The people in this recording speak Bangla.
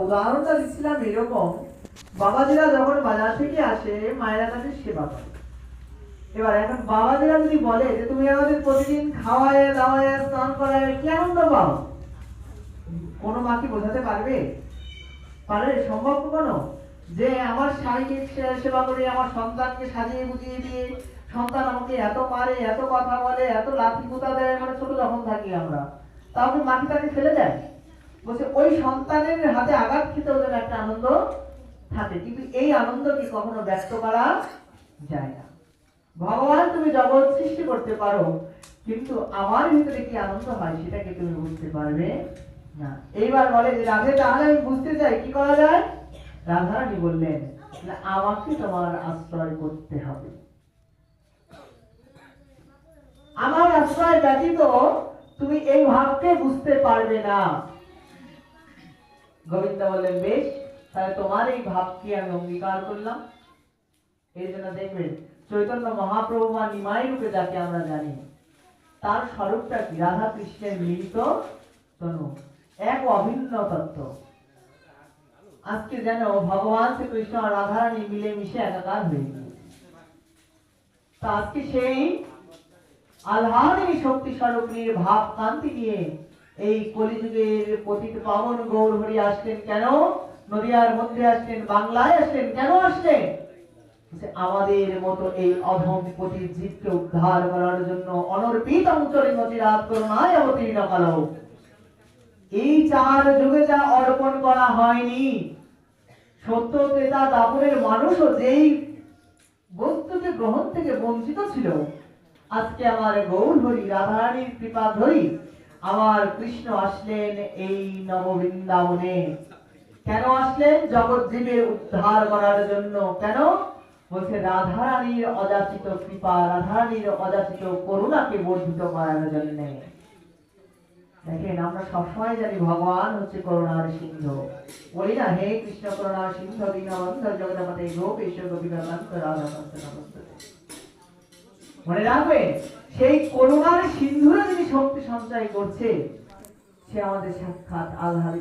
উদাহরণটা দিচ্ছিলাম এরকম, বাবাজিরা যখন বাজার থেকে আসে মায়েরা তাদের সেবা করে। এবার এখন বাবাজিরা যদি বলে যে তুমি আমাদের প্রতিদিন খাওয়ায় দাওয়ায় স্নান করায় কি আনন্দ পাও, কোনো মা কি বোঝাতে পারবে? পারে? সম্ভব কোনো? যে আমার স্বামীকে সেবা করে, আমার সন্তানকে সাজিয়ে গুজিয়ে দিয়ে, সন্তান আমাকে এত মারে, এত কথা বলে, এত লাঠি গুতা দেয়, মানে ছোট যখন থাকি আমরা, তাহলে মাটি তাকে ফেলে দেয়। বলছে ওই সন্তানের হাতে আঘাত খেতে ওদের একটা আনন্দ থাকে, কিন্তু এই আনন্দ কি কখনো ব্যক্ত করা যায় না। ভগবান তুমি জগৎ সৃষ্টি করতে পারো, কিন্তু আমার ভিতরে কি আনন্দ হয় সেটাকে তুমি বুঝতে পারবে না। এইবার বলে যে রাধে তাহলে আমি বুঝতে চাই, কি করা যায়? রাধারানী বললেন আমাকে তোমার আশ্রয় করতে হবে, আমার আশ্রয় ব্যতীত তুমি এই ভাবকে বুঝতে পারবে না। গোবিন্দ বললেন বেশ, তাহলে তোমার এই ভাবকে আমি অঙ্গীকার করলাম। এই জন্য দেখবেন চৈতন্য মহাপ্রভু বা নিমাই রূপে যাকে আমরা জানি, তার স্বরূপটা কি? রাধা কৃষ্ণের মিলিত তনু, এক অভিন্ন তত্ত্ব। আজকে যেন ভগবান শ্রীকৃষ্ণ আর রাধারানী মিলে মিশে একাকার হয়ে গেছে। তা আজকে সেই আল্লাহরই শক্তি স্বরূপ ভাব কান্তি নিয়ে এই কলিযুগের পতিত পাবন গৌর হরি আসলেন কেন? নদিয়ার মধ্যে আসলেন, বাংলায় আসলেন কেন? আসলেন আমাদের মতো এই অধম পতিত জীবকে উদ্ধার করার জন্য। অনর্পিত অঞ্চলে নচিরাত করুণায় অবতীর্ণ কালো। এই চার যুগে যা অর্পণ করা হয়নি, সত্য ত্রেতা দাপরের মানুষও যেই বস্তুকে গ্রহণ থেকে বঞ্চিত ছিল, আজকে আমার গৌর হরি রাধারানীর কৃপা ধরি আমার কৃষ্ণ আসলেন এই নববৃন্দাবনে। কেন আসলেন? জগৎ জীবের উদ্ধার করার জন্য। কেন? বলছে রাধারানীর অযাচিত কৃপা, রাধারানীর অযাচিত করুণাকে বর্ধিত করার জন্য। দেখেন আমরা সবসময় জানি ভগবান হচ্ছে করুণার সিন্ধু, বলি না হে কৃষ্ণ করুণার সিন্ধু দীনবন্ধু জগন্নাথে গোপেশ গোপীকান্ত রাধাকান্ত নমস্তে। মনে রাখবেন সেই করুণার সিন্ধুরে যিনি শক্তি সঞ্চয় করছে, সে আমাদের সাক্ষাৎ আল্লাহর